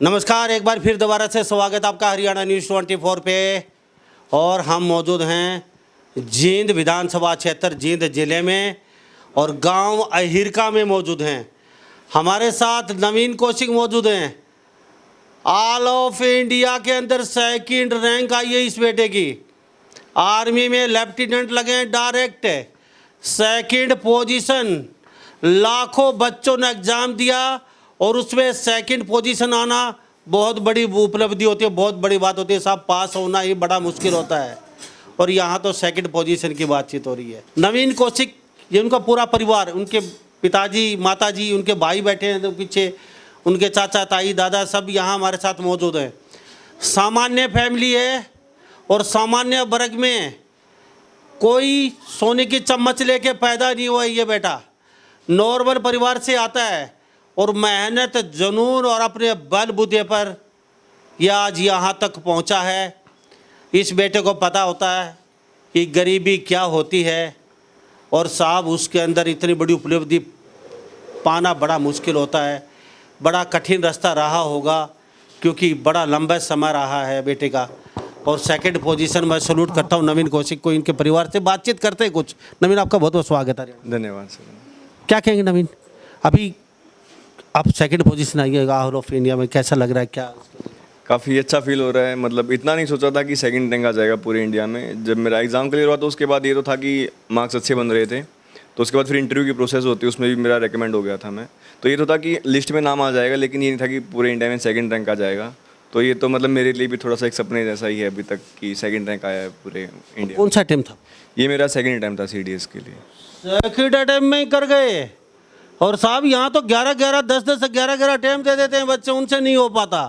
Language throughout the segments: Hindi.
नमस्कार, एक बार फिर दोबारा से स्वागत आपका हरियाणा न्यूज़ 24 पे। और हम मौजूद हैं जींद विधानसभा क्षेत्र जींद जिले में और गांव अहिरका में मौजूद हैं। हमारे साथ नवीन कौशिक मौजूद हैं। ऑल ऑफ इंडिया के अंदर सेकंड रैंक आई है इस बेटे की। आर्मी में लेफ्टिनेंट लगे हैं डायरेक्ट, सेकंड पोजीशन। लाखों बच्चों ने एग्ज़ाम दिया और उसमें सेकंड पोजीशन आना बहुत बड़ी उपलब्धि होती है, बहुत बड़ी बात होती है साहब। पास होना ही बड़ा मुश्किल होता है और यहाँ तो सेकंड पोजीशन की बातचीत हो रही है। नवीन कौशिक, ये उनका पूरा परिवार, उनके पिताजी, माताजी, उनके भाई बैठे हैं तो पीछे, उनके चाचा, ताई, दादा सब यहाँ हमारे साथ मौजूद हैं। सामान्य फैमिली है और सामान्य वर्ग में कोई सोने की चम्मच लेके पैदा नहीं हुआ ये बेटा। नॉर्मल परिवार से आता है और मेहनत, जुनून और अपने बलबूते पर यह आज यहाँ तक पहुँचा है। इस बेटे को पता होता है कि गरीबी क्या होती है और साहब उसके अंदर इतनी बड़ी उपलब्धि पाना बड़ा मुश्किल होता है। बड़ा कठिन रास्ता रहा होगा क्योंकि बड़ा लंबा समय रहा है बेटे का। और सेकंड पोजीशन मैं सैल्यूट करता हूँ नवीन कौशिक को। इनके परिवार से बातचीत करते हैं कुछ। नवीन, आपका बहुत बहुत स्वागत है। धन्यवाद सर। क्या कहेंगे नवीन, अभी आप सेकंड पोजीशन आई है ऑल ऑफ इंडिया में, कैसा लग रहा है? क्या काफ़ी अच्छा फील हो रहा है। मतलब इतना नहीं सोचा था कि सेकंड रैंक आ जाएगा पूरे इंडिया में। जब मेरा एग्ज़ाम क्लियर हुआ तो उसके बाद ये तो था कि मार्क्स अच्छे बन रहे थे, तो उसके बाद फिर इंटरव्यू की प्रोसेस होती है, उसमें भी मेरा रिकमेंड हो गया था मैं। तो ये तो था कि लिस्ट में नाम आ जाएगा, लेकिन ये नहीं था कि पूरे इंडिया में सेकंड रैंक आ जाएगा। तो ये तो मतलब मेरे लिए भी थोड़ा सा एक सपने जैसा ही है अभी तक कि सेकंड रैंक आया है पूरे इंडिया। कौन सा अटेम्प्ट था? ये मेरा सेकंड अटैम्प्ट था CDS के लिए। सेकंड अटेम्प्ट में ही कर गए। और साहब यहाँ तो 11-11, 10-10, 11-11 अटेम्प्ट दे देते हैं बच्चे, उनसे नहीं हो पाता।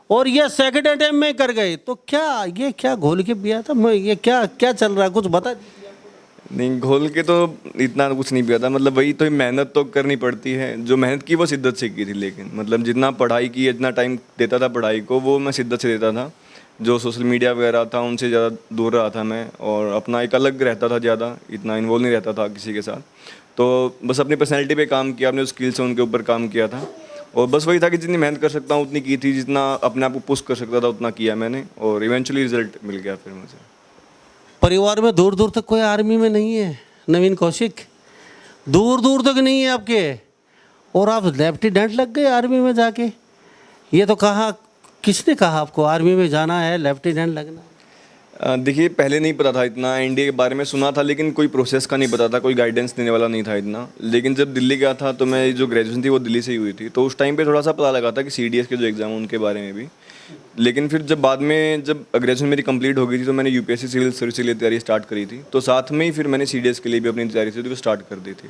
और ये सेकंड अटेम्प्ट में कर गए तो क्या ये क्या घोल के पिया था? मैं ये क्या क्या चल रहा है, कुछ बता दीजिए। नहीं, घोल के तो इतना कुछ नहीं पिया था। मतलब वही तो, मेहनत तो करनी पड़ती है। जो मेहनत की वो शिद्दत से की थी, लेकिन मतलब जितना पढ़ाई की, जितना टाइम देता था पढ़ाई को, वो मैं शिद्दत से देता था। जो सोशल मीडिया वगैरह था उनसे ज़्यादा दूर रहा था मैं, और अपना एक अलग रहता था, ज़्यादा इतना इन्वॉल्व नहीं रहता था किसी के साथ। तो बस अपनी पर्सनैलिटी पे काम किया, अपने स्किल्स से उनके ऊपर काम किया था। और बस वही था कि जितनी मेहनत कर सकता हूँ उतनी की थी, जितना अपने आप को पुश कर सकता था उतना किया मैंने, और इवेंचुअली रिजल्ट मिल गया फिर मुझे। परिवार में दूर दूर तक कोई आर्मी में नहीं है नवीन कौशिक, दूर दूर तक नहीं है आपके, और आप लेफ्टिनेंट लग गए आर्मी में जाके। ये तो कहा, किसने कहा आपको आर्मी में जाना है, लेफ्टिनेंट लगना? देखिए, पहले नहीं पता था इतना। इंडिया के बारे में सुना था लेकिन कोई प्रोसेस का नहीं पता था, कोई गाइडेंस देने वाला नहीं था इतना। लेकिन जब दिल्ली गया था तो मैं जो ग्रेजुएशन थी वो दिल्ली से ही हुई थी, तो उस टाइम पे थोड़ा सा पता लगा था कि CDS के जो एग्ज़ाम उनके बारे में भी। लेकिन फिर जब बाद में, जब ग्रेजुएशन मेरी कंप्लीट हो गई थी, तो मैंने UPSC सिविल सर्विस के लिए तैयारी स्टार्ट करी थी। तो साथ में ही फिर मैंने CDS के लिए भी अपनी तैयारी थी वो स्टार्ट कर दी थी।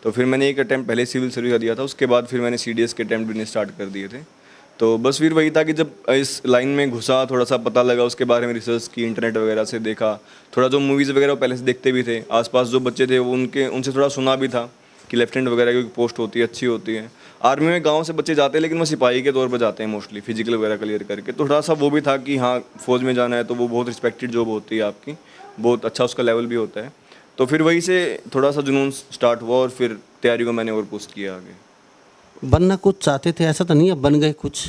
तो फिर मैंने एक अटैम्प्ट पहले सिविल सर्विस का दिया था, उसके बाद फिर मैंने CDS के अटैम्प्ट देने स्टार्ट कर दिए थे। तो बस फिर वही था कि जब इस लाइन में घुसा, थोड़ा सा पता लगा, उसके बारे में रिसर्च की, इंटरनेट वगैरह से देखा, थोड़ा जो मूवीज़ वगैरह पहले से देखते भी थे, आसपास जो बच्चे थे वो उनसे थोड़ा सुना भी था कि लेफ्टिनेंट वगैरह की पोस्ट होती है, अच्छी होती है। आर्मी में गांव से बच्चे जाते हैं लेकिन वो सिपाही के तौर पर जाते हैं मोस्टली, फिजिकल वगैरह क्लियर करके। तो थोड़ा सा वो भी था कि हाँ, फौज में जाना है तो वो बहुत रिस्पेक्टेड जॉब होती है आपकी, बहुत अच्छा उसका लेवल भी होता है। तो फिर वहीं से थोड़ा सा जुनून स्टार्ट हुआ और फिर तैयारी को मैंने और पुश किया आगे। बनना कुछ चाहते थे, ऐसा तो नहीं है बन गए कुछ,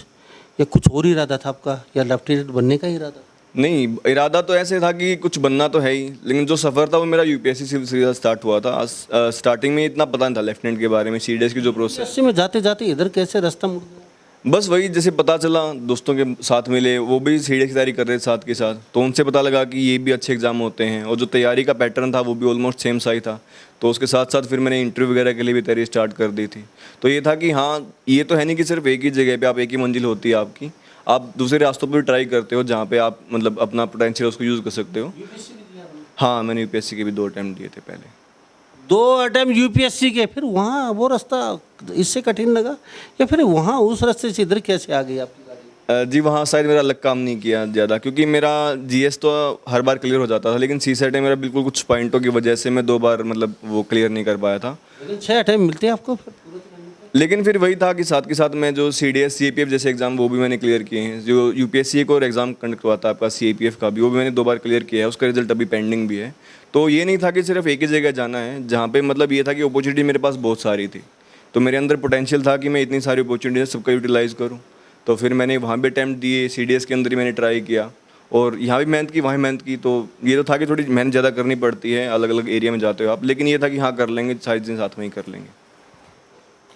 या कुछ और इरादा था आपका, या लेफ्टिनेंट बनने का इरादा? नहीं, इरादा तो ऐसे था कि कुछ बनना तो है ही, लेकिन जो सफ़र था वो मेरा UPSC सिविल सर्विस स्टार्ट हुआ था। स्टार्टिंग में इतना पता नहीं था लेफ्टिनेंट के बारे में, CDS की जो प्रोसेस। UPSC में जाते जाते इधर कैसे रास्ता मुड़ गया? बस वही, जैसे पता चला, दोस्तों के साथ मिले, वो भी CDS की तैयारी कर रहे थे साथ के साथ, तो उनसे पता लगा कि ये भी अच्छे एग्जाम होते हैं, और जो तैयारी का पैटर्न था वो भी ऑलमोस्ट सेम सा ही था। तो उसके साथ साथ फिर मैंने इंटरव्यू वगैरह के लिए भी तैयारी स्टार्ट कर दी थी। तो ये था कि हाँ, ये तो है नहीं कि सिर्फ एक ही जगह पे आप, एक ही मंजिल होती है आपकी, आप दूसरे रास्तों पर भी ट्राई करते हो जहाँ पे आप मतलब अपना पोटेंशियल उसको यूज़ कर सकते हो। हाँ, मैंने UPSC के भी 2 अटैम्प्ट दिए थे पहले। 2 अटेम्प्ट UPSC के, फिर वहाँ वो रास्ता इससे कठिन लगा, या फिर वहाँ उस रास्ते से इधर कैसे आ गई आपकी गाड़ी? जी, वहाँ शायद मेरा लक काम नहीं किया ज़्यादा, क्योंकि मेरा GS तो हर बार क्लियर हो जाता था, लेकिन CSAT में मेरा बिल्कुल कुछ पॉइंटों की वजह से मैं 2 बार मतलब वो क्लियर नहीं कर पाया था। लेकिन 6 अटेम्प्ट मिलते हैं आपको फिर पूरे? लेकिन फिर वही था कि साथ के साथ मैं जो CDS CAPF जैसे एग्ज़ाम वो भी मैंने क्लियर किए हैं। जो UPSC एक और एग्ज़ाम कंडक्ट हुआ था आपका CAPF का भी, वो भी मैंने 2 बार क्लियर किया है, उसका रिजल्ट अभी पेंडिंग भी है। तो ये नहीं था कि सिर्फ एक ही जगह जाना है, जहाँ पे मतलब ये था कि अपॉर्चुनिटी मेरे पास बहुत सारी थी, तो मेरे अंदर पोटेंशियल था कि मैं इतनी सारी अपॉर्चुनिटी सबका यूटिलाइज़ करूँ। तो फिर मैंने वहाँ भी अटैम्प्ट दिए, CDS के अंदर ही मैंने ट्राई किया और यहाँ भी मेहनत की, वहाँ भी मेहनत की। तो ये तो था कि थोड़ी मेहनत ज़्यादा करनी पड़ती है अलग अलग एरिया में जाते हो आप, लेकिन ये था कि हाँ कर लेंगे, सारी चीज़ें साथ में ही कर लेंगे।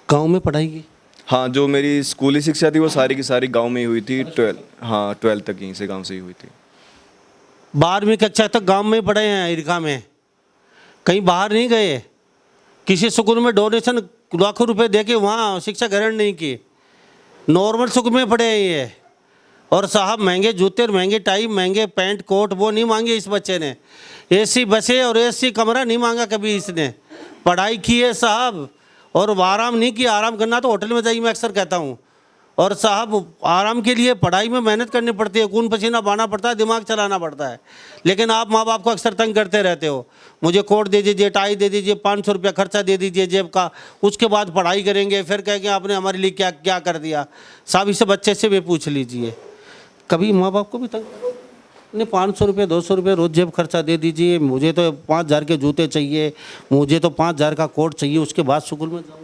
गांव में पढ़ाई की? हाँ, जो मेरी स्कूली शिक्षा थी वो सारी की सारी गांव में ही हुई थी। 12 तक यहीं से गांव से ही हुई थी। 12वीं कक्षा तक गांव में पढ़े हैं इरका में, कहीं बाहर नहीं गए? किसी स्कूल में डोनेशन लाखों रुपए दे के वहाँ शिक्षा ग्रहण नहीं की, नॉर्मल स्कूल में पढ़े हैं ये। और साहब महंगे जूते, महंगे टाई, महंगे पैंट कोट वो नहीं मांगे इस बच्चे ने। AC बसें और AC कमरा नहीं मांगा कभी इसने। पढ़ाई की है साहब, और आराम नहीं किया। आराम करना तो होटल में जाइए, मैं अक्सर कहता हूँ। और साहब आराम के लिए पढ़ाई में मेहनत करनी पड़ती है, खून पसीना बहाना पड़ता है, दिमाग चलाना पड़ता है। लेकिन आप माँ बाप को अक्सर तंग करते रहते हो, मुझे कोट दे दीजिए, टाई दे दीजिए, 500 रुपया खर्चा दे दीजिए जेब का, उसके बाद पढ़ाई करेंगे। फिर कहेंगे आपने हमारे लिए क्या क्या कर दिया। साहब इसे बच्चे से भी पूछ लीजिए, कभी माँ बाप को भी तंग नहीं? 500 रुपये 200 रुपये रोज़ जेब खर्चा दे दीजिए, मुझे तो 5000 के जूते चाहिए, मुझे तो 5000 का कोट चाहिए, उसके बाद स्कूल में जाऊँगा।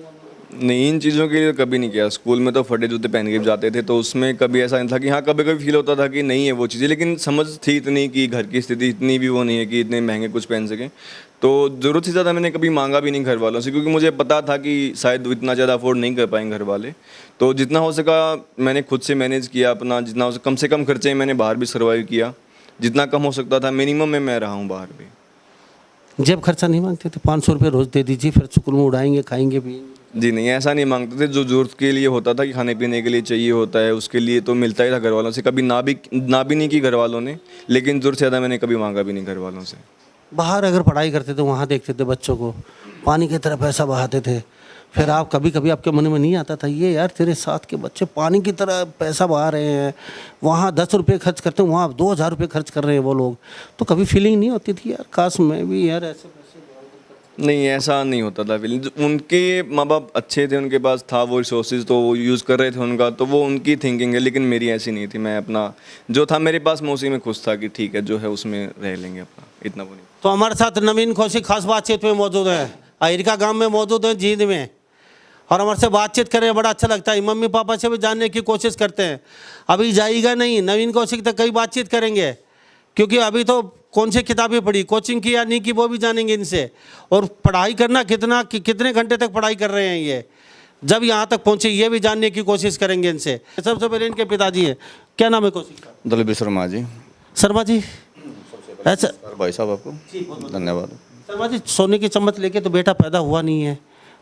नहीं, इन चीज़ों के लिए कभी नहीं किया। स्कूल में तो फटे जूते पहन के जाते थे, तो उसमें कभी ऐसा नहीं था कि हाँ कभी कभी फील होता था कि नहीं है वो चीज़ें, लेकिन समझ थी इतनी कि घर की स्थिति इतनी भी वो नहीं है कि इतने महंगे कुछ पहन सकें। तो ज़रूरत से ज़्यादा मैंने कभी मांगा भी नहीं घर वालों से, क्योंकि मुझे पता था कि शायद इतना ज़्यादा अफोर्ड नहीं कर पाएंगे घर वाले। तो जितना हो सका मैंने खुद से मैनेज किया अपना, जितना हो सका कम से कम खर्चे मैंने बाहर भी सर्वाइव किया, जितना कम हो सकता था मिनिमम में मैं रहा हूँ बाहर भी। जेब खर्चा नहीं मांगते थे? 500 रुपये रोज़ दे दीजिए, फिर स्कूल में उड़ाएंगे, खाएंगे पिएंगे? जी नहीं, ऐसा नहीं मांगते थे। जो ज़रूरत के लिए होता था कि खाने पीने के लिए चाहिए होता है, उसके लिए तो मिलता ही था घर वालों से। कभी ना भी नहीं की घर वालों ने, लेकिन ज़रूरत से ज़्यादा मैंने कभी मांगा भी नहीं घर वालों से। बाहर अगर पढ़ाई करते थे वहाँ देखते थे बच्चों को पानी की तरह पैसा बहाते थे, फिर आप कभी कभी आपके मन में नहीं आता था ये यार तेरे साथ के बच्चे पानी की तरह पैसा बहा रहे हैं, वहाँ 10 रुपये खर्च करते हैं, वहाँ 2000 रुपये खर्च कर रहे हैं वो लोग, तो कभी फीलिंग नहीं होती थी यार काश मैं भी यार ऐसे पैसे? नहीं, ऐसा नहीं होता था फीलिंग। उनके माँ बाप अच्छे थे, उनके पास था वो रिसोर्सेज, तो वो यूज़ कर रहे थे उनका, तो वो उनकी थिंकिंग है। लेकिन मेरी ऐसी नहीं थी। मैं अपना जो था मेरे पास मैं उसी में खुश था कि ठीक है जो है उसमें रह लेंगे अपना, इतना वो नहीं। तो हमारे साथ नवीन कौशिक खास बातचीत में मौजूद है, अहिरका गांव में मौजूद है, जींद में, और हमारे से बातचीत करें बड़ा अच्छा लगता है। मम्मी पापा से भी जानने की कोशिश करते हैं। अभी जाएगा नहीं, नवीन कौशिक तक कई बातचीत करेंगे, क्योंकि अभी तो कौन सी किताबें पढ़ी, कोचिंग की या नहीं की, वो भी जानेंगे इनसे। और पढ़ाई करना कितने घंटे तक पढ़ाई कर रहे हैं ये, जब यहाँ तक पहुँचे, ये भी जानने की कोशिश करेंगे इनसे। सबसे पहले इनके पिताजी हैं, क्या नाम है कौशिक का? दलबीर शर्मा जी। शर्मा जी, अच्छा भाई साहब आपको धन्यवाद। शर्मा जी, सोने की चम्मच लेके तो बेटा पैदा हुआ नहीं है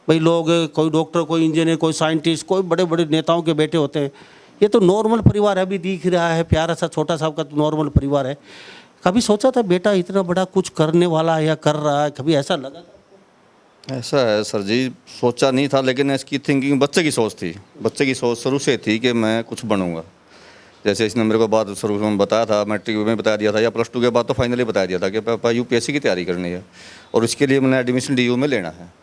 भाई। लोग कोई डॉक्टर, कोई इंजीनियर, कोई साइंटिस्ट, कोई बड़े बड़े नेताओं के बेटे होते हैं। ये तो नॉर्मल परिवार है, अभी दिख रहा है प्यारा सा छोटा सा का नॉर्मल परिवार है। कभी सोचा था बेटा इतना बड़ा कुछ करने वाला है या कर रहा है, कभी ऐसा लगा था? ऐसा है सर जी, सोचा नहीं था, लेकिन इसकी थिंकिंग बच्चे की सोच थी। बच्चे की सोच शुरू से थी कि मैं कुछ बनूंगा। जैसे इसने मेरे को बात शुरू में बताया था, मैट्रिक में बता दिया था, या +2 के बाद तो फाइनली बता दिया था कि पापा UPSC की तैयारी करनी है और इसके लिए मैंने एडमिशन DU में लेना है।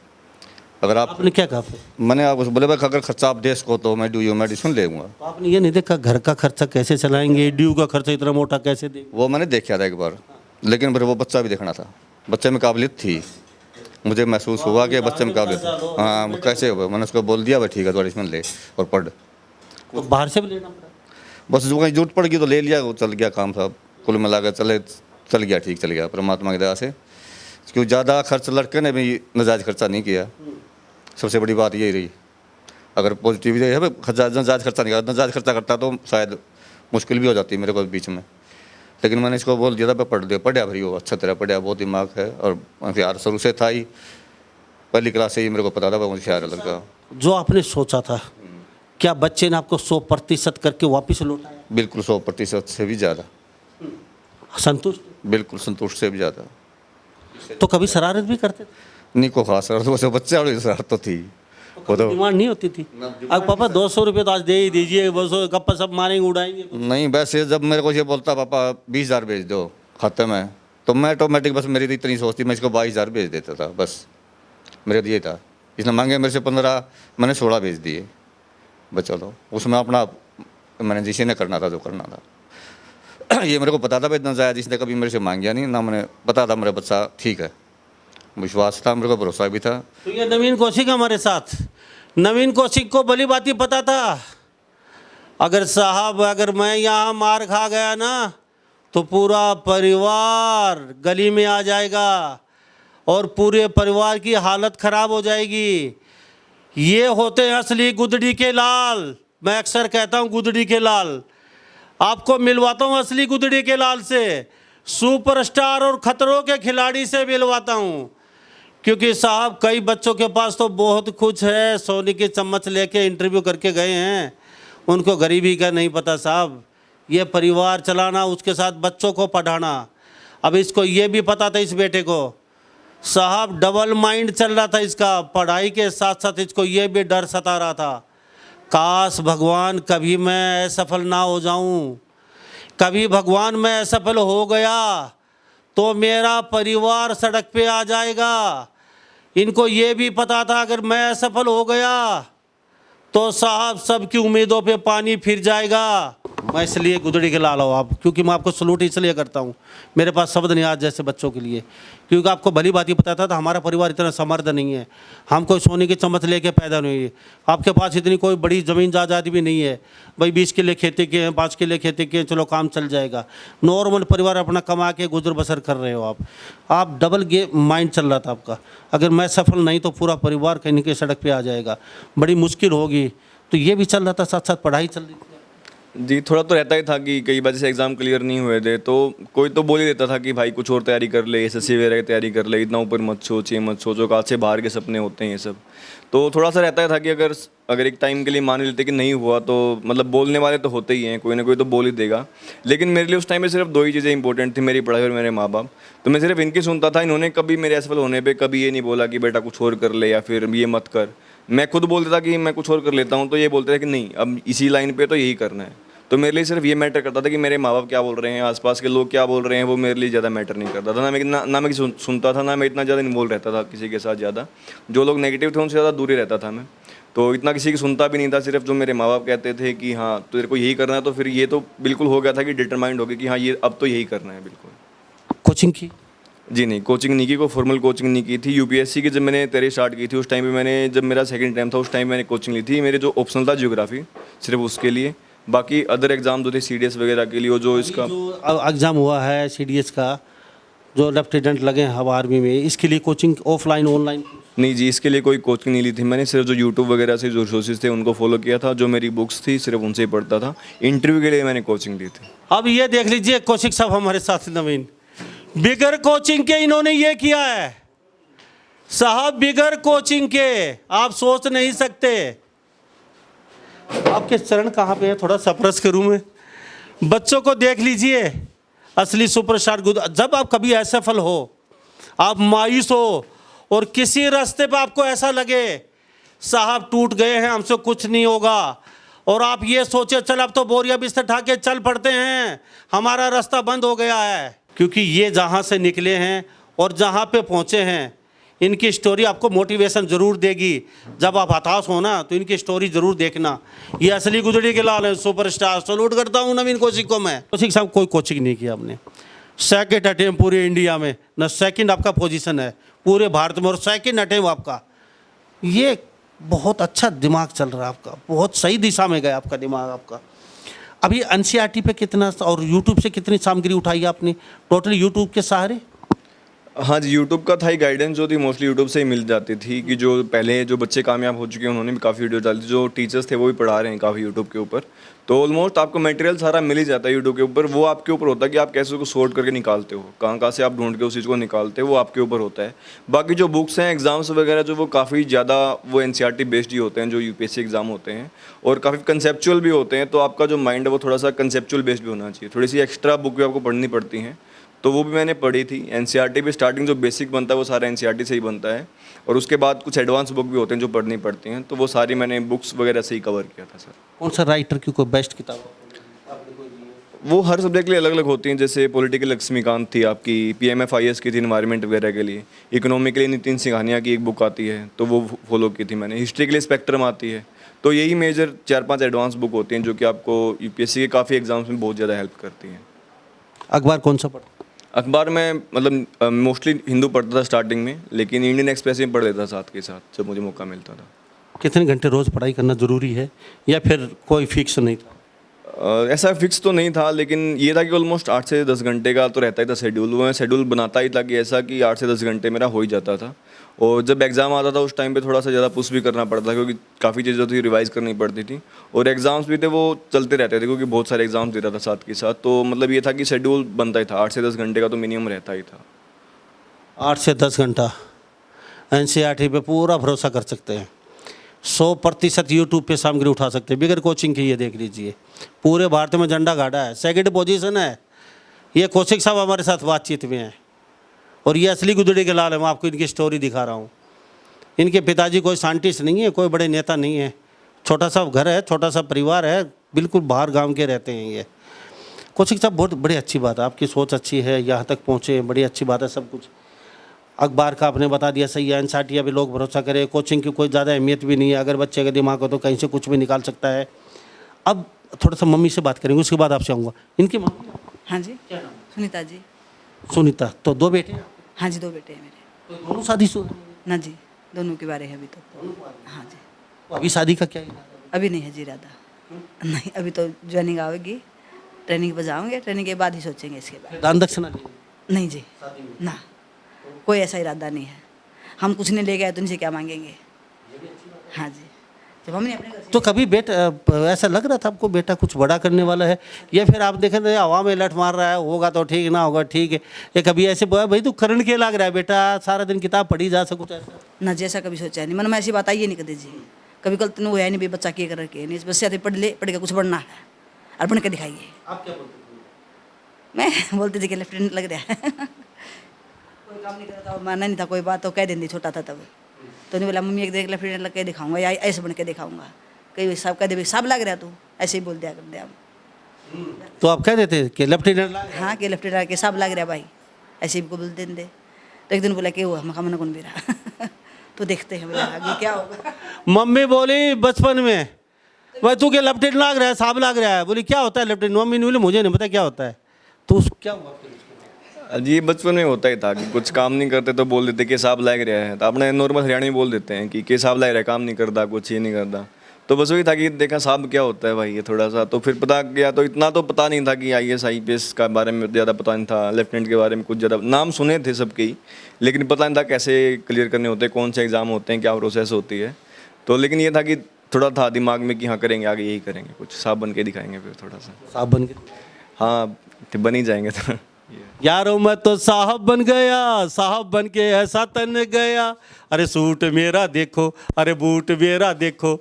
अगर आपने क्या कहा फिर? मैंने आपको बोले भाई अगर खर्चा आप दे सको तो मैं DU में एडमिशन लेऊंगा। तो आपने ये नहीं देखा घर का खर्चा कैसे चलाएंगे, ड्यू का खर्चा इतना मोटा कैसे देंगे? वो मैंने देखा था एक बार, लेकिन फिर वो बच्चा भी देखना था। बच्चे में काबिलियत थी, मुझे महसूस हुआ कि बच्चे में काबिलियत, हाँ वो कैसे हुआ। मैंने उसको बोल दिया भाई ठीक है तो एडमिशन ले और पढ़। तो बाहर से भी लेना पड़ा? बस जो कहीं जरूरत पड़ गई तो ले लिया, वो चल गया काम साहब। कुल मिला कर चल गया, ठीक चल गया परमात्मा की दया से। क्योंकि ज़्यादा खर्च लड़के ने भी नजायज़ खर्चा नहीं किया, सबसे बड़ी बात यही रही। अगर पॉजिटिव है नजायज़ खर्चा नहीं करता, नजायज़ खर्चा करता तो शायद मुश्किल भी हो जाती मेरे को बीच में। लेकिन मैंने इसको बोल दिया था पढ़ दे, पढ़ा भाई वो अच्छा तरह पढ़ा, बहुत दिमाग है और होशियार शुरू से था ही, पहली क्लास से ही मेरे को पता था होशियार है लड़का। जो आपने सोचा था, क्या बच्चे ने आपको 100% करके वापस लौटाया? बिल्कुल 100% से भी ज़्यादा संतुष्ट? बिल्कुल संतुष्ट से भी ज़्यादा। तो कभी शरारत भी करते थे? नहीं को खास शरारत, वैसे बच्चे वाली शरारत तो थी, वो तो डिमांड नहीं होती थी अब पापा 200 रुपये तो आज दे ही दीजिए, 200 गप्पा सब मारेंगे उड़ाएंगे? नहीं। वैसे जब मेरे को ये बोलता पापा 20,000 भेज दो खाते में, तो मैं ऑटोमेटिक बस मेरी इतनी सोचती, मैं इसको 22,000 भेज देता था बस। मेरा ये था, इसने मांगे मेरे से 15, मैंने 16 भेज दिए। बस चलो उसमें अपना मैंने जिसे ने करना था जो करना था। ये मेरे को पता था भाई इतना ज़्यादा इसने कभी मेरे से मांगा नहीं ना, मैंने पता था मेरा बच्चा ठीक है, विश्वास था मेरे को, भरोसा भी था। तो ये नवीन कौशिक हमारे साथ, नवीन कौशिक को भली बात ही पता था अगर साहब अगर मैं यहाँ मार खा गया ना तो पूरा परिवार गली में आ जाएगा और पूरे परिवार की हालत ख़राब हो जाएगी। ये होते हैं असली गुदड़ी के लाल। मैं अक्सर कहता हूँ गुदड़ी के लाल। आपको मिलवाता हूँ असली गुदड़ी के लाल से, सुपरस्टार और खतरों के खिलाड़ी से मिलवाता हूँ। क्योंकि साहब कई बच्चों के पास तो बहुत कुछ है, सोने की चम्मच लेके इंटरव्यू करके गए हैं, उनको गरीबी का नहीं पता साहब। ये परिवार चलाना, उसके साथ बच्चों को पढ़ाना। अब इसको ये भी पता था इस बेटे को साहब, डबल माइंड चल रहा था इसका, पढ़ाई के साथ साथ इसको ये भी डर सता रहा था, काश भगवान कभी मैं असफल ना हो जाऊं, कभी भगवान मैं असफल हो गया तो मेरा परिवार सड़क पे आ जाएगा। इनको ये भी पता था अगर मैं असफल हो गया तो साहब सबकी उम्मीदों पे पानी फिर जाएगा। मैं इसलिए गुदड़ी के लाल हूँ आप, क्योंकि मैं आपको सलूट इसलिए करता हूँ, मेरे पास शब्द नहीं आज जैसे बच्चों के लिए। क्योंकि आपको भली बात ही पता था हमारा परिवार इतना समर्थ नहीं है, हम कोई सोने की चम्मच लेके पैदा नहीं हुए। आपके पास इतनी कोई बड़ी ज़मीन जायदाद भी नहीं है भाई, 20 किले खेती के हैं, 5 किले खेती के हैं, चलो काम चल जाएगा। नॉर्मल परिवार अपना कमा के गुजर बसर कर रहे हो आप डबल माइंड चल रहा था आपका। अगर मैं सफल नहीं तो पूरा परिवार कहीं न कहीं सड़क पर आ जाएगा, बड़ी मुश्किल होगी। तो ये भी चल रहा था, साथ साथ पढ़ाई चल रही थी। जी, थोड़ा तो रहता ही था कि कई बार जैसे एग्ज़ाम क्लियर नहीं हुए थे तो कोई तो बोल ही देता था कि भाई कुछ और तैयारी कर ले, एसएससी वगैरह की तैयारी कर ले, इतना ऊपर मत सोच, ये मत सोचो, काश से बाहर के सपने होते हैं ये सब। तो थोड़ा सा रहता था कि अगर एक टाइम के लिए मान लेते कि नहीं हुआ तो मतलब बोलने वाले तो होते ही हैं, कोई ना कोई तो बोल ही देगा। लेकिन मेरे लिए उस टाइम में सिर्फ 2 ही चीज़ें इंपॉर्टेंट थी, मेरी पढ़ाई और मेरे माँ बाप। तो मैं सिर्फ इनकी सुनता था। इन्होंने कभी मेरे असफल होने पे कभी ये नहीं बोला कि बेटा कुछ और कर ले या फिर ये मत कर। मैं खुद बोलता था कि मैं कुछ और कर लेता हूँ, तो ये बोलते थे कि नहीं अब इसी लाइन पे तो यही करना है। तो मेरे लिए सिर्फ ये मैटर करता था कि मेरे माँ बाप क्या बोल रहे हैं, आसपास के लोग क्या बोल रहे हैं, वो मेरे लिए ज़्यादा मैटर नहीं करता था। ना मैं सुनता था, ना मैं इतना ज़्यादा इन्वॉल्व रहता था किसी के साथ ज़्यादा। जो लोग नेगेटिव थे उनसे ज़्यादा दूर ही रहता था मैं। तो इतना किसी की सुनता भी नहीं था, सिर्फ जो मेरे माँ बाप कहते थे कि हाँ तो तेरे को यही करना है, तो फिर ये तो बिल्कुल हो गया था कि डिटरमाइंड हो गया कि हाँ ये अब तो यही करना है बिल्कुल। कोचिंग की? जी नहीं, कोचिंग नहीं की, कोई फॉर्मल कोचिंग नहीं की थी। यूपीएससी की जब मैंने तैयारी स्टार्ट की थी उस टाइम पे मैंने, जब मेरा सेकंड टाइम था उस टाइम मैंने कोचिंग ली थी। मेरे जो ऑप्शनल था ज्योग्राफी, सिर्फ उसके लिए। बाकी अदर एग्ज़ाम जो थे सीडीएस वगैरह के लिए, वो जो इसका जो एग्ज़ाम हुआ है सीडीएस का, जो लेफ्टिनेंट लगे हैं हवा आर्मी में, इसके लिए कोचिंग ऑफलाइन ऑनलाइन? नहीं जी, इसके लिए कोई कोचिंग नहीं ली थी मैंने। सिर्फ जो यूट्यूब वगैरह से जो रिसोर्सेज थे उनको फॉलो किया था, जो मेरी बुक्स थी सिर्फ उनसे ही पढ़ता था। इंटरव्यू के लिए मैंने कोचिंग ली थी। अब ये देख लीजिए कौशिक साहब हमारे साथ नवीन, बिगर कोचिंग के इन्होंने ये किया है साहब, बिगर कोचिंग के आप सोच नहीं सकते। आपके चरण कहाँ पे है, थोड़ा सप्रस करूँ मैं। बच्चों को देख लीजिए, असली सुपरस्टार। जब आप कभी असफल हो, आप मायूस हो और किसी रास्ते पे आपको ऐसा लगे साहब टूट गए हैं, हमसे कुछ नहीं होगा, और आप ये सोचे चल अब तो बोरिया बिस्तर उठा के चल पड़ते हैं, हमारा रास्ता बंद हो गया है। क्योंकि ये जहाँ से निकले हैं और जहाँ पे पहुँचे हैं, इनकी स्टोरी आपको मोटिवेशन ज़रूर देगी। जब आप हताश हो ना तो इनकी स्टोरी ज़रूर देखना। ये असली गुजड़ी के लाल है, सुपरस्टार। सलूट करता हूँ नवीन कौशिक को मैं। कौशिक साहब कोई कोचिंग नहीं किया आपने, सेकंड अटेम्प्ट पूरे इंडिया में, न सेकंड आपका पोजीशन है पूरे भारत में, और सेकंड अटेम्प्ट आपका। ये बहुत अच्छा दिमाग चल रहा है आपका, बहुत सही दिशा में गया आपका दिमाग आपका। अभी एनसीईआरटी पे कितना और यूट्यूब से कितनी सामग्री उठाई आपने टोटल यूट्यूब के सहारे? हाँ जी, यूट्यूब का था ही गाइडेंस जो थी मोस्टली यूट्यूब से ही मिल जाती थी। कि जो पहले जो बच्चे कामयाब हो चुके हैं उन्होंने भी काफ़ी वीडियो डाली थी, जो टीचर्स थे वो भी पढ़ा रहे हैं काफ़ी यूट्यूब के ऊपर। तो ऑलमोस्ट आपको मटेरियल सारा मिल ही जाता है यूट्यूब के ऊपर। वो आपके ऊपर होता है कि आप कैसे उसको सॉर्ट करके निकालते हो, कहाँ से आप ढूंढ के उस चीज़ को निकालते हो, वो आपके ऊपर होता है। बाकी जो बुक्स हैं, एग्जाम्स वगैरह जो, वो काफ़ी ज़्यादा वो एनसीईआरटी बेस्ड ही होते हैं, जो यूपीएससी एग्जाम होते हैं, और काफ़ी कंसेप्चुअल भी होते हैं। तो आपका जो माइंड है वो थोड़ा सा कंसेप्चुअल बेस्ड भी होना चाहिए। थोड़ी सी एक्स्ट्रा बुक भी आपको पढ़नी पड़ती हैं, तो वो भी मैंने पढ़ी थी। एनसीईआरटी भी स्टार्टिंग जो बेसिक बनता है वो सारा एनसीईआरटी से ही बनता है, और उसके बाद कुछ एडवांस बुक भी होते हैं जो पढ़नी पड़ती हैं। तो वो सारी मैंने बुक्स वगैरह से ही कवर किया था सर। कौन सा राइटर की कोई बेस्ट किताब? वो हर सब्जेक्ट के लिए अलग अलग होती हैं। जैसे पॉलिटिकल लक्ष्मीकांत थी आपकी, पीएमएफआईएस की थी इन्वायरमेंट वगैरह के लिए। इकोनॉमी के लिए नितिन सिंघानिया की एक बुक आती है, तो वो फॉलो की थी मैंने। हिस्ट्री के लिए स्पेक्ट्रम आती है। तो यही मेजर 4-5 एडवांस बुक होती हैं जो कि आपको यूपीएससी के काफ़ी एग्जाम्स में बहुत ज़्यादा हेल्प करती हैं। अखबार कौन सा पढ़ा? अखबार में मतलब मोस्टली हिंदू पढ़ता था स्टार्टिंग में, लेकिन इंडियन एक्सप्रेस में पढ़ लेता था साथ के साथ जब मुझे मौका मिलता था। कितने घंटे रोज़ पढ़ाई करना ज़रूरी है या फिर कोई फिक्स नहीं था? ऐसा फिक्स तो नहीं था, लेकिन ये था कि ऑलमोस्ट 8 से 10 घंटे का तो रहता ही था शेड्यूल। वो मैं शेड्यूल बनाता ही था कि ऐसा कि 8 से 10 घंटे मेरा हो ही जाता था। और जब एग्ज़ाम आता था उस टाइम पे थोड़ा सा ज़्यादा पुश भी करना पड़ता था, क्योंकि काफ़ी चीज़ें थी रिवाइज़ करनी पड़ती थी, और एग्ज़ाम्स भी थे वो चलते रहते थे, क्योंकि बहुत सारे एग्ज़ाम्स देता था साथ के साथ। तो मतलब ये था कि शेड्यूल बनता ही था, 8 से 10 घंटे का तो मिनिमम रहता ही था। 8 से 10 घंटा एनसीईआरटी पे पूरा भरोसा कर सकते हैं। 100% यूट्यूब पे सामग्री उठा सकते हैं बिगर कोचिंग के। ये देख लीजिए, पूरे भारत में झंडा गाड़ा है, सेकंड पोजीशन है। ये कौशिक साहब हमारे साथ बातचीत में हैं, और ये असली गुदड़ी के लाल है। मैं आपको इनकी स्टोरी दिखा रहा हूँ। इनके पिताजी कोई साइंटिस्ट नहीं है, कोई बड़े नेता नहीं है, छोटा सा घर है, छोटा सा परिवार है, बिल्कुल बाहर गांव के रहते हैं ये। कौशिक साहब, बहुत बड़ी अच्छी बात है, आपकी सोच अच्छी है, यहाँ तक पहुँचे, बड़ी अच्छी बात है। सब कुछ अखबार का आपने बता दिया, सही है। एनसीईआरटी भी लोग भरोसा करें, कोचिंग की कोई ज़्यादा अहमियत भी नहीं है। अगर बच्चे का दिमाग हो तो कहीं से कुछ भी निकाल सकता है। अब थोड़ा सा मम्मी से बात करेंगे, उसके बाद आपसे आऊँगा। इनकी मम्मी हाँ जी, क्या नाम? सुनीता जी। सुनीता। तो 2 बेटे हैं? हाँ जी, 2 बेटे हैं मेरे। तो दोनों शादीशुदा हैं? ना जी, दोनों के बारे है अभी तो। हाँ जी, तो अभी शादी का क्या इरादा है? अभी नहीं है जी इरादा। नहीं, अभी तो ज्वाइनिंग आएगी, ट्रेनिंग पर जाओगे, ट्रेनिंग के बाद ही सोचेंगे इसके बाद। दान दक्षिणा लेंगे? नहीं जी, ना, कोई ऐसा इरादा नहीं है। हम कुछ नहीं ले गए तो इनसे क्या मांगेंगे। हाँ जी, जब हमने अपने घर से तो कभी बेटा ऐसा लग रहा था आपको बेटा कुछ बड़ा करने वाला है, या फिर आप देखें तो हवा में लठ मार रहा है, होगा तो ठीक, ना होगा ठीक है, या कभी ऐसे बोला भाई तू करण के लग रहा है बेटा, सारा दिन किताब पढ़ी जा सब कुछ ऐसा? ना जैसा कभी सोचा है नहीं, मन में ऐसी बात आई ही नहीं कभी जी। कभी कल तो है नहीं भाई बच्चा क्या कर के नहीं, बस ऐसे पढ़ ले, पढ़ के कुछ बढ़ना है और बन के दिखाइए। आप क्या बोलते मैं बोलती थी कि लेफ्टिनेंट लग रहा है। कोई काम नहीं करता, माना नहीं था कोई बात, तो कह देती छोटा था तब। तो नहीं बोला मम्मी एक देख लेफ्टिनेंट लग के दिखाऊंगा, या ऐसे बन के दिखाऊंगा। कई साहब कह दे सब लग रहा तू, ऐसे ही बोल दिया कर दे आप। तो आप कह देते कि लेफ्टिनेंट? हाँ कि लेफ्टिनेंट के सब लग रहा भाई, ऐसे ही बोल देते। तो एक दिन बोला कि हुआ, मैं मन कौन भी रहा। तो देखते हैं बोला आगे क्या होगा। मम्मी बोली बचपन में, भाई तू क्या लेफ्टिनेंट लग रहा है, साहब लग रहा है? बोली क्या होता है लेफ्टिनेंट? मम्मी ने बोली मुझे नहीं पता क्या होता है। तो उस क्या हुआ? जी बचपन में होता ही था कि कुछ काम नहीं करते तो बोल देते कि साहब लाग रहा है। तो अपने नॉर्मल हरियाणा में बोल देते हैं कि साहब लाग रहा है, काम नहीं करता, कुछ ये नहीं करता। तो बस वही था कि देखा साहब क्या होता है भाई ये थोड़ा सा। तो फिर पता किया, तो इतना तो पता नहीं था कि IAS IPS का बारे में ज़्यादा पता नहीं था। लेफ्टिनेंट के बारे में कुछ ज़्यादा नाम सुने थे सबके ही, लेकिन पता नहीं था कैसे क्लियर करने होते हैं, कौन से एग्ज़ाम होते हैं, क्या प्रोसेस होती है। तो लेकिन ये था कि थोड़ा था दिमाग में कि हाँ करेंगे, आगे यही करेंगे, कुछ साहब बन के दिखाएंगे फिर थोड़ा सा। साहब बन के? हाँ तो बन ही जाएंगे। तो यारो मैं तो साहब बन गया, साहब बन के ऐसा तन गया, अरे सूट मेरा देखो, अरे बूट मेरा देखो।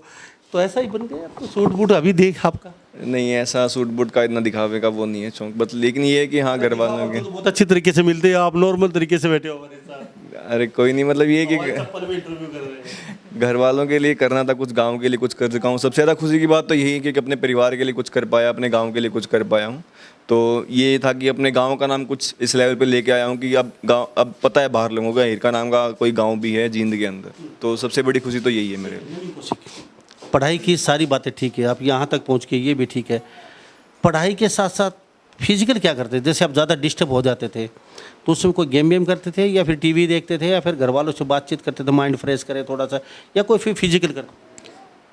तो ऐसा ही बन गया। तो सूट बूट अभी देख आपका? नहीं ऐसा सूट बूट का इतना दिखावे का वो नहीं है शौक, बट लेकिन ये है कि हाँ घर वालों के। तो बहुत अच्छी तरीके से मिलते हैं, आप नॉर्मल तरीके से बैठे हो हमारे साथ, अरे कोई नहीं, मतलब ये है कि चप्पल में इंटरव्यू कर रहे हैं। घर वालों के लिए करना था, कुछ गांव के लिए कुछ कर चुका हूँ। सबसे ज़्यादा खुशी की बात तो यही है कि अपने परिवार के लिए कुछ कर पाया, अपने गांव के लिए कुछ कर पाया हूँ। तो ये था कि अपने गांव का नाम कुछ इस लेवल पे लेके आया हूँ कि अब गांव, अब पता है बाहर लोगों को हीरका नाम का कोई गांव भी है जींद के अंदर। तो सबसे बड़ी खुशी तो यही है मेरे लिए। पढ़ाई की सारी बातें ठीक है, आप यहाँ तक पहुँच के, ये भी ठीक है। पढ़ाई के साथ साथ फिजिकल क्या करते थे? जैसे आप ज़्यादा डिस्टर्ब हो जाते थे तो उसमें कोई गेम वेम करते थे, या फिर टीवी देखते थे, या फिर घर वालों से बातचीत करते थे माइंड फ्रेश करे थोड़ा सा, या कोई फिर फिजिकल करते?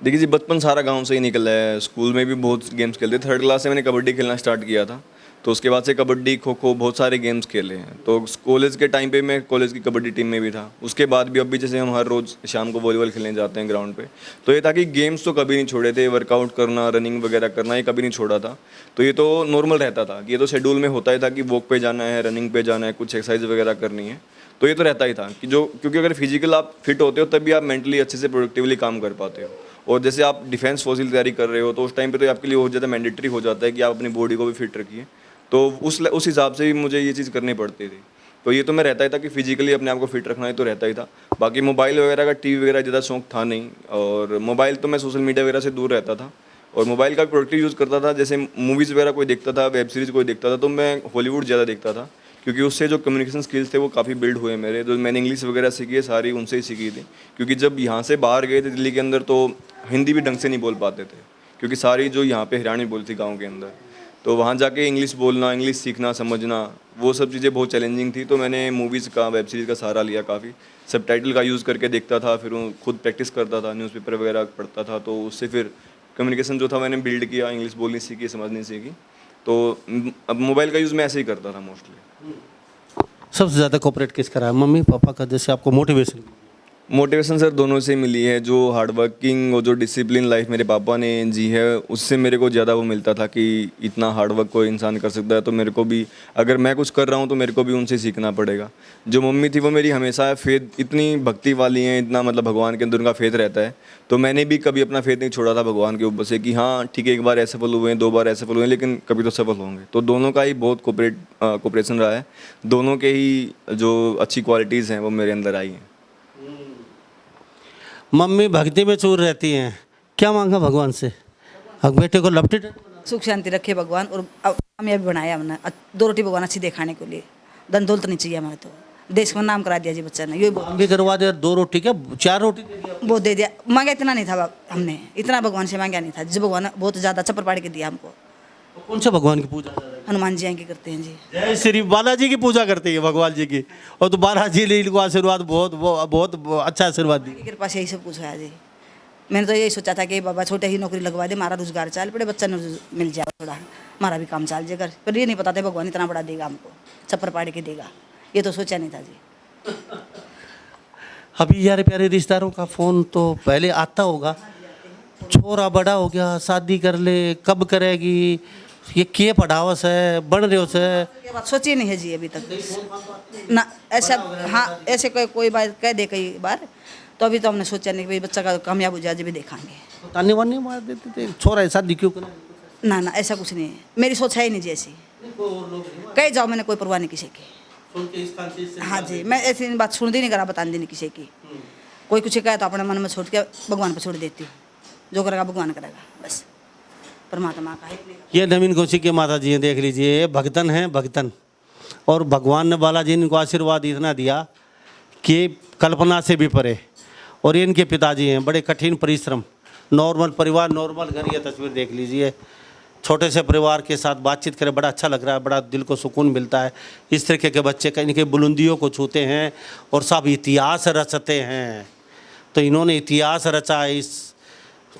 देखिए जी बचपन सारा गांव से ही निकला है। स्कूल में भी बहुत गेम्स खेलते। 3rd क्लास से मैंने कबड्डी खेलना स्टार्ट किया था, तो उसके बाद से कबड्डी खो खो बहुत सारे गेम्स खेले हैं। तो कॉलेज के टाइम पे मैं कॉलेज की कबड्डी टीम में भी था। उसके बाद भी अभी जैसे हम हर रोज़ शाम को वॉलीबॉल खेलने जाते हैं ग्राउंड पे, तो ये था कि गेम्स तो कभी नहीं छोड़े थे। वर्कआउट करना, रनिंग वगैरह करना, ये कभी नहीं छोड़ा था। तो ये तो नॉर्मल रहता था कि ये तो शेड्यूल में होता ही था कि वॉक पे जाना है, रनिंग पे जाना है, कुछ एक्सरसाइज वगैरह करनी है। तो ये तो रहता ही था कि जो, क्योंकि अगर फिजिकल आप फिट होते हो तभी आप मेंटली अच्छे से प्रोडक्टिवली काम कर पाते हो। और जैसे आप डिफेंस फोर्स की तैयारी कर रहे हो तो उस टाइम पे तो आपके लिए बहुत ज़्यादा मैंडेटरी हो जाता है कि आप अपनी बॉडी को भी फिट रखिए। तो उस हिसाब से भी मुझे ये चीज़ करनी पड़ती थी। तो ये तो मैं रहता ही था कि फिजिकली अपने आप को फिट रखना है, तो रहता ही था। बाकी मोबाइल वगैरह का, टीवी वगैरह ज़्यादा शौक था नहीं। और मोबाइल तो मैं सोशल मीडिया वगैरह से दूर रहता था, और मोबाइल का प्रोडक्टिव यूज़ करता था। जैसे मूवीज़ वगैरह कोई देखता था, वेब सीरीज़ कोई देखता था, तो मैं हॉलीवुड ज़्यादा देखता था, क्योंकि उससे जो कम्युनिकेशन स्किल्स थे वो काफ़ी बिल्ड हुए मेरे। जो मैंने इंग्लिश वगैरह सीखी है सारी उनसे ही सीखी थी, क्योंकि जब यहाँ से बाहर गए थे दिल्ली के अंदर तो हिंदी भी ढंग से नहीं बोल पाते थे, क्योंकि सारी जो यहाँ पे हरियाणवी बोलती गाँव के अंदर। तो वहाँ जाके इंग्लिश बोलना, इंग्लिश सीखना, समझना, वो सब चीज़ें बहुत चैलेंजिंग थी। तो मैंने मूवीज़ का, वेब सीरीज़ का सहारा लिया काफ़ी। सबटाइटल का यूज़ करके देखता था, फिर खुद प्रैक्टिस करता था, न्यूज़पेपर वगैरह पढ़ता था, तो उससे फिर कम्युनिकेशन जो था मैंने बिल्ड किया, इंग्लिश बोलनी सीखी, समझनी सीखी। तो अब मोबाइल का यूज़ मैं ऐसे ही करता था मोस्टली। सबसे ज़्यादा कोऑपरेट किस करा है, मम्मी पापा का, जैसे आपको मोटिवेशन? मोटिवेशन सर दोनों से मिली है। जो हार्ड वर्किंग और जो डिसिप्लिन लाइफ मेरे पापा ने जी है, उससे मेरे को ज़्यादा वो मिलता था कि इतना हार्ड वर्क कोई इंसान कर सकता है, तो मेरे को भी अगर मैं कुछ कर रहा हूँ तो मेरे को भी उनसे सीखना पड़ेगा। जो मम्मी थी वो मेरी हमेशा फेथ, इतनी भक्ति वाली हैं, इतना मतलब भगवान के अंदर उनका फेथ रहता है। तो मैंने भी कभी अपना फेथ नहीं छोड़ा था भगवान के ऊपर से कि हाँ ठीक है, एक बार असफल हुए हैं, 2 बार असफल हुए हैं, लेकिन कभी तो सफल होंगे। तो दोनों का ही बहुत कोऑपरेशन रहा है। दोनों के ही जो अच्छी क्वालिटीज़ हैं वो मेरे अंदर आई हैं। मम्मी भक्ति में चूर रहती हैं, क्या मांगा भगवान से? अब बेटे को लपटी सुख शांति रखे भगवान, और अब कामयाबी बनाया हमने। 2 रोटी भगवान अच्छी दिखाने के लिए, धन दौलत नहीं चाहिए हमें, तो देश का नाम करा दिया जी बच्चा ने। यही हम भी करवा दे, 2 रोटी क्या 4 रोटी दे दिया? बहुत दे दिया, मांगा इतना नहीं था हमने, इतना भगवान से मांगा नहीं था। जो भगवान ने बहुत ज़्यादा चप्पर पाड़ के दिया हमको। तो कौन सा भगवान की पूजा? हनुमान जी की करते हैं जी। जय श्री बालाजी की पूजा करती है भगवान जी की, और तो बालाजी ने इनको आशीर्वाद बहुत अच्छा आशीर्वाद दी। की कृपा से यही सब कुछ हुआ जी। मैंने तो यही सोचा था कि बाबा छोटे ही नौकरी लगवा दे, हमारा रोजगार चाल पड़े, बच्चा ने मिल जाए थोड़ा, हमारा भी काम चाल जाएगा। पर ये नहीं पता था भगवान इतना बड़ा देगा हमको, चप्पर पाड़ के देगा, ये तो सोचा नहीं था जी। अभी यार प्यारे रिश्तेदारों का फ़ोन तो पहले आता होगा, छोरा बड़ा हो गया, शादी कर ले, कब करेगी, ये के पढ़ावस है, बढ़ रहे हो से? ये बात सोची नहीं है जी अभी तक ना, ऐसा हाँ ऐसे कोई बात कह दे कई बार, तो अभी तो हमने सोचा नहीं कि भाई बच्चा का कामयाब हो जाए जब भी देखांगे। तो ताने वाने मार देते थे, छोरा शादी क्यों करें? ना ना ऐसा कुछ नहीं है, मेरी सोच है ही नहीं जी ऐसी। कहीं जाओ मैंने कोई परवाह नहीं किसी की। हाँ जी, मैं ऐसी बात सुन दी नहीं करा, बता नहीं किसी की। कोई कुछ कहे तो अपने मन में छोड़ के भगवान पर छोड़ देती हूँ, जो करेगा भगवान करेगा, बस परमात्मा का है। ये नवीन कौशिक के माता जी हैं, देख लीजिए, ये भक्तन हैं, भक्तन। और भगवान ने बालाजी ने इनको आशीर्वाद इतना दिया कि कल्पना से भी परे। और ये इनके पिताजी हैं, बड़े कठिन परिश्रम, नॉर्मल परिवार, नॉर्मल घर। ये तस्वीर देख लीजिए, छोटे से परिवार के साथ बातचीत करें, बड़ा अच्छा लग रहा है, बड़ा दिल को सुकून मिलता है। इस तरीके के बच्चे कहीं के बुलंदियों को छूते हैं और सब इतिहास रचते हैं। तो इन्होंने इतिहास रचा है। इस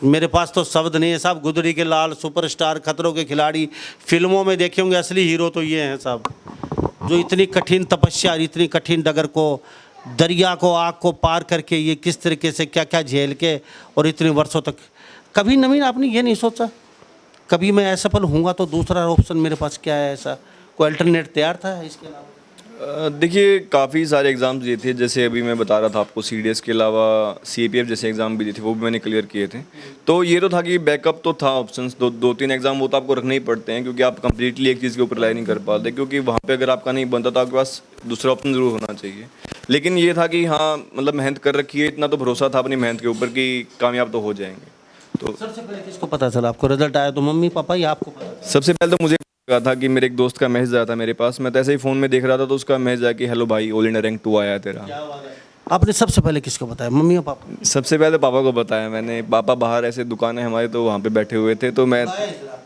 मेरे पास तो शब्द नहीं है साहब। गुदड़ी के लाल, सुपरस्टार, खतरों के खिलाड़ी, फिल्मों में देखे होंगे, असली हीरो तो ये हैं साहब, जो इतनी कठिन तपस्या, इतनी कठिन डगर को, दरिया को, आग को पार करके ये किस तरीके से क्या क्या झेल के और इतने वर्षों तक। कभी नवीन आपने ये नहीं सोचा कभी मैं असफल होऊंगा तो दूसरा ऑप्शन मेरे पास क्या है? ऐसा कोई अल्टरनेट तैयार था इसके अलावा? देखिए काफ़ी सारे एग्ज़ाम्स दिए थे, जैसे अभी मैं बता रहा था आपको, CDS के अलावा CAPF जैसे एग्ज़ाम भी दिए थे, वो भी मैंने क्लियर किए थे। तो ये तो था कि बैकअप तो था, ऑप्शंस 2-3 एग्ज़ाम वो तो आपको रखने ही पड़ते हैं, क्योंकि आप कंप्लीटली एक चीज़ के ऊपर रिलाई नहीं कर पाते, क्योंकि वहाँ पे अगर आपका नहीं बनता तो आपके पास दूसरा ऑप्शन ज़रूर होना चाहिए। लेकिन ये था कि हाँ मतलब मेहनत कर रखी है, इतना तो भरोसा था अपनी मेहनत के ऊपर कि कामयाब तो हो जाएंगे। तो सबसे पहले किसको पता चला आपको रिजल्ट आया? तो मम्मी पापा या आपको पता? सबसे पहले तो मुझे लगा था कि मेरे एक दोस्त का मैसेज आया था मेरे पास, मैं तो ऐसे ही फ़ोन में देख रहा था, तो उसका मैसेज आया कि हेलो भाई, ऑल इंडिया रैंक 2 आया है तेरा। आपने सबसे पहले किसको बताया, मम्मी या पापा? सबसे पहले पापा को बताया मैंने। पापा बाहर ऐसे दुकान है हमारी, तो वहाँ पे बैठे हुए थे, तो मैं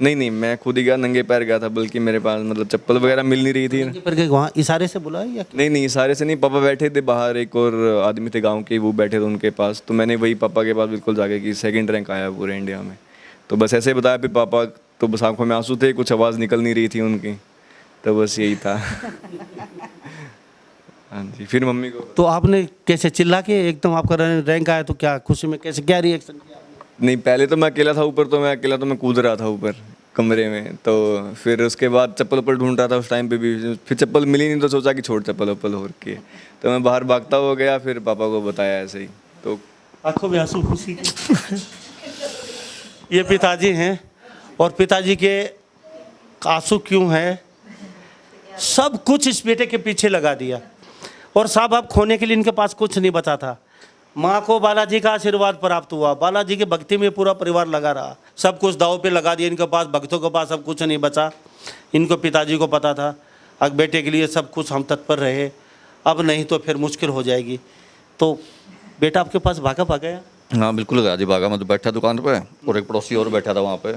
नहीं मैं खुद ही गया, नंगे पैर गया था, बल्कि मेरे पास मतलब चप्पल वगैरह मिल नहीं रही थी। पर वहाँ इशारे से बुलाया या नहीं सारे से नहीं, पापा बैठे थे बाहर, एक और आदमी थे गाँव के, वो बैठे थे उनके पास, तो मैंने वही पापा के पास बिल्कुल जाके कि 2nd रैंक आया पूरे इंडिया में। तो बस ऐसे ही बताया। फिर पापा तो बस आंखों में आंसू थे, कुछ आवाज़ निकल नहीं रही थी उनकी, तो बस यही था। हाँ जी, फिर मम्मी को। तो आपने कैसे चिल्ला के एकदम आपका रैंक आया तो क्या खुशी में कैसे क्या रिएक्शन किया? नहीं पहले तो मैं अकेला था ऊपर, तो मैं कूद रहा था ऊपर कमरे में। तो फिर उसके बाद चप्पल वप्पल ढूंढ रहा था उस टाइम पे भी, फिर चप्पल मिली नहीं, तो सोचा कि छोड़ चप्पल वप्पल हो के, तो मैं बाहर भागता हुआ गया, फिर पापा को बताया ऐसे ही। तो आंखों में आंसू खुशी के। ये पिताजी हैं, और पिताजी के आंसू क्यों है? सब कुछ इस बेटे के पीछे लगा दिया, और साहब अब खोने के लिए इनके पास कुछ नहीं बचा था। माँ को बालाजी का आशीर्वाद प्राप्त हुआ, बालाजी की भक्ति में पूरा परिवार लगा रहा, सब कुछ दाव पे लगा दिया इनके पास, भक्तों के पास अब कुछ नहीं बचा। इनको पिताजी को पता था अब बेटे के लिए सब कुछ हम तत्पर रहे, अब नहीं तो फिर मुश्किल हो जाएगी। तो बेटा आपके पास भागा भागा? हाँ बिल्कुल गया जी, भागा। मैं तो बैठा दुकान पे, और एक पड़ोसी और बैठा था वहाँ पे,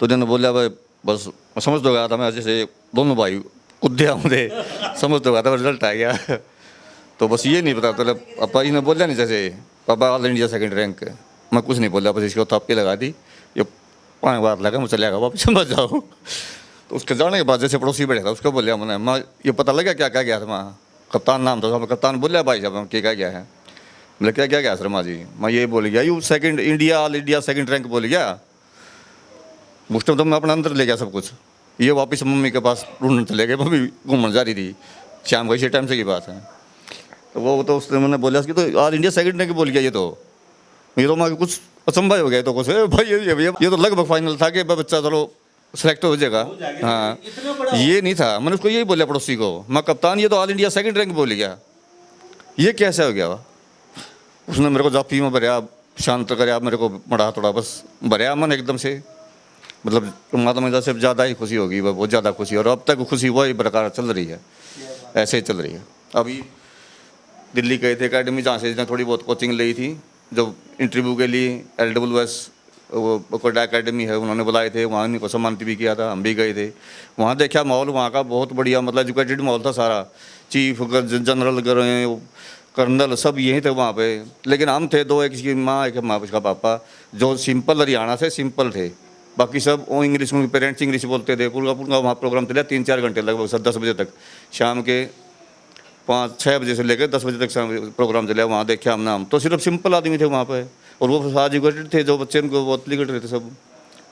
तो जिन्होंने बोला भाई बस समझ तो गया था मैं, जैसे दोनों भाई कूदे मुझे समझ तो गया था, रिजल्ट आ गया। तो बस ये नहीं पता, मतलब पापा जी ने बोला नहीं, जैसे पापा ऑल इंडिया 2nd रैंक, मैं कुछ नहीं बोला, बस इसको थप्पी लगा दी, 5 बार लगा, मैं चलेगा वापस मत जाओ। तो उसके जाने के बाद जैसे पड़ोसी बैठा था उसको बोलिया मैंने, मैं ये पता लगा क्या क्या गया था, मैं कप्तान नाम था, कप्तान बोलिया भाई साहब क्या गया है, बोले क्या क्या गया शर्मा जी, मैं ये बोल गया you second India all India second rank बोल गया। उस टाइम तो मैं अपने अंदर ले गया सब कुछ। ये वापस मम्मी के पास ढूंढने चले गए, मम्मी घूमने जा रही थी शाम को, इसी टाइम से की बात है। तो वो तो उसने मैंने बोला कि तो ऑल इंडिया सेकंड रैंक बोल गया, ये तो मैं कुछ असंभव हो गया। तो कुछ भाई ये तो लगभग फाइनल था कि बच्चा चलो सेलेक्ट हो जाएगा। हाँ, ये नहीं था। मैंने उसको यही बोला पड़ोसी को, मैं कप्तान ये तो ऑल इंडिया सेकंड रैंक बोल गया, ये कैसे हो गया। उसने मेरे को जाफी में भरया, शांत करया, मेरे को मड़ा थोड़ा बस भरया मन एकदम से, मतलब माता मैदा से ज़्यादा ही खुशी होगी, बहुत ज़्यादा खुशी। और अब तक खुशी वही प्रकार चल रही है, ऐसे ही चल रही है। अभी दिल्ली गए थे अकेडमी, जहाँ से इसने थोड़ी बहुत कोचिंग ली थी, जो इंटरव्यू के लिए LWS वो कोटा अकेडमी है, उन्होंने बुलाए थे, वहाँ उनको सम्मानित भी किया था, हम भी गए थे। वहाँ देखा माहौल वहाँ का बहुत बढ़िया, मतलब एजुकेटेड माहौल था सारा, चीफ जनरल कर्नल सब यहीं थे वहाँ पे। लेकिन हम थे दो, एक की माँ एक माँ उसका पापा, जो सिंपल हरियाणा से सिंपल थे, बाकी सब वो इंग्लिश में, पेरेंट्स इंग्लिश बोलते थे। पूरा वहाँ प्रोग्राम चला 3-4 घंटे लगभग 10 बजे तक, शाम के 5-6 बजे से लेकर 10 बजे तक प्रोग्राम चला। वहाँ देखा हमने, हम तो सिर्फ सिंपल आदमी थे वहाँ पे, और वो एजुकेटेड थे जो बच्चे, उनको बहुत लिखट रहे थे सब।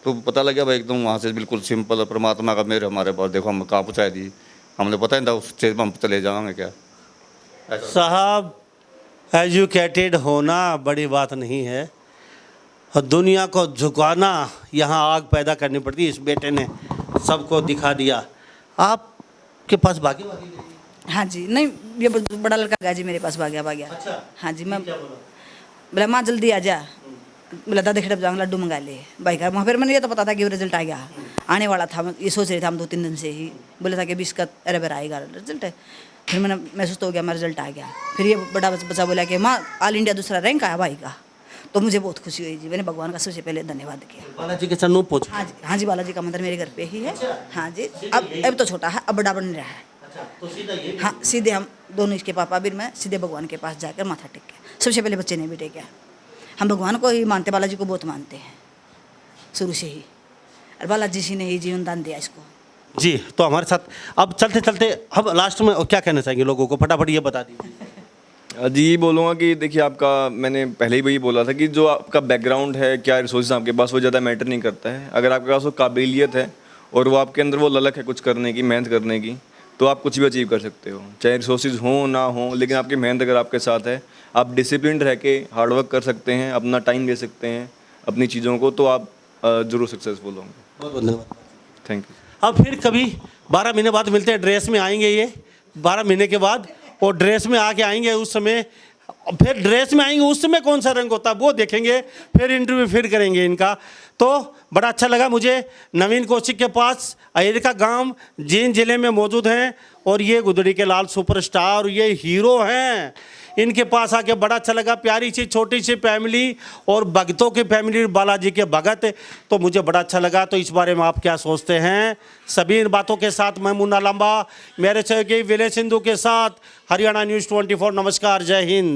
तो पता लगा भाई एकदम वहाँ से बिल्कुल सिंपल, और परमात्मा का मेरे हमारे पास देखो हम कहाँ पहुँचाई दी, हमने पता नहीं था उस चीज़ में हम चले जाएंगे क्या। साहब, एजुकेटेड होना बड़ी बात नहीं है, और दुनिया को झुकाना यहाँ आग पैदा करनी पड़ती है। इस बेटे ने सबको दिखा दिया। आपके पास बाकी हाँ जी, नहीं ये बड़ा लड़का गया जी मेरे पास, भाग्या। अच्छा, हाँ जी, मैं क्या बोला? बोला माँ जल्दी आ जा, बोला दादा खिड़प जाऊँगा, लड्डू मंगा ले भाई का। वहाँ फिर मैंने ये तो पता था कि वो रिजल्ट आ गया, आने वाला था, ये सोच रहे थे हम 2-3 दिन से ही, बोले था कि 20 का अरे आएगा रिजल्ट। फिर मैंने महसूस हो गया, मेरा रिजल्ट आ गया। फिर ये बड़ा बच्चा बोला कि माँ ऑल इंडिया दूसरा रैंक आया भाई का, तो मुझे बहुत खुशी हुई जी। मैंने भगवान का सबसे पहले धन्यवाद किया। बालाजी के चरणों पहुँच। हाँ जी, बालाजी का मंदिर मेरे घर पे ही है। हाँ जी, अब तो छोटा है, अब बड़ा बन रहा है। तो सीधा ये हाँ, सीधे हम दोनों, इसके पापा भी मैं सीधे भगवान के पास जाकर माथा टेक के, सबसे पहले बच्चे ने भी टेका। हम भगवान को ही मानते, बालाजी को बहुत मानते हैं शुरू से ही, और बालाजी जी ने ही जीवन दान दिया इसको। जी। तो हमारे साथ अब चलते चलते अब लास्ट में क्या कहना चाहेंगे लोगों को, फटाफट ये बता दीजिए। जी, बोलूँगा कि देखिए, आपका मैंने पहले ही वही बोला था कि जो आपका बैकग्राउंड है, क्या रिसोर्सेज आपके पास, वो ज़्यादा मैटर नहीं करता है। अगर आपके पास वो काबिलियत है और वो आपके अंदर वो ललक है कुछ करने की, मेहनत करने की, तो आप कुछ भी अचीव कर सकते हो, चाहे रिसोर्सेज हों ना हो। लेकिन आपकी मेहनत अगर आपके साथ है, आप डिसिप्लिन रह के हार्डवर्क कर सकते हैं, अपना टाइम दे सकते हैं अपनी चीज़ों को, तो आप ज़रूर सक्सेसफुल होंगे। बहुत बहुत धन्यवाद। Thank you. अब फिर कभी 12 महीने बाद मिलते हैं, ड्रेस में आएंगे ये 12 महीने के बाद, और ड्रेस में आके आएंगे उस समय, फिर ड्रेस में आएंगे उस समय कौन सा रंग होता है वो देखेंगे, फिर इंटरव्यू फिर करेंगे इनका। तो बड़ा अच्छा लगा मुझे। नवीन कौशिक के पास अहिर का गांव जींद जिले में मौजूद हैं, और ये गुदड़ी के लाल सुपरस्टार, ये हीरो हैं। इनके पास आके बड़ा अच्छा लगा। प्यारी सी छोटी सी फैमिली और भगतों की फैमिली, बालाजी के भगत, तो मुझे बड़ा अच्छा लगा। तो इस बारे में आप क्या सोचते हैं? सभी इन बातों के साथ मैं मुन्ना लंबा, मेरे सहयोगी विनय सिंधु के साथ हरियाणा न्यूज़ 24। नमस्कार, जय हिंद।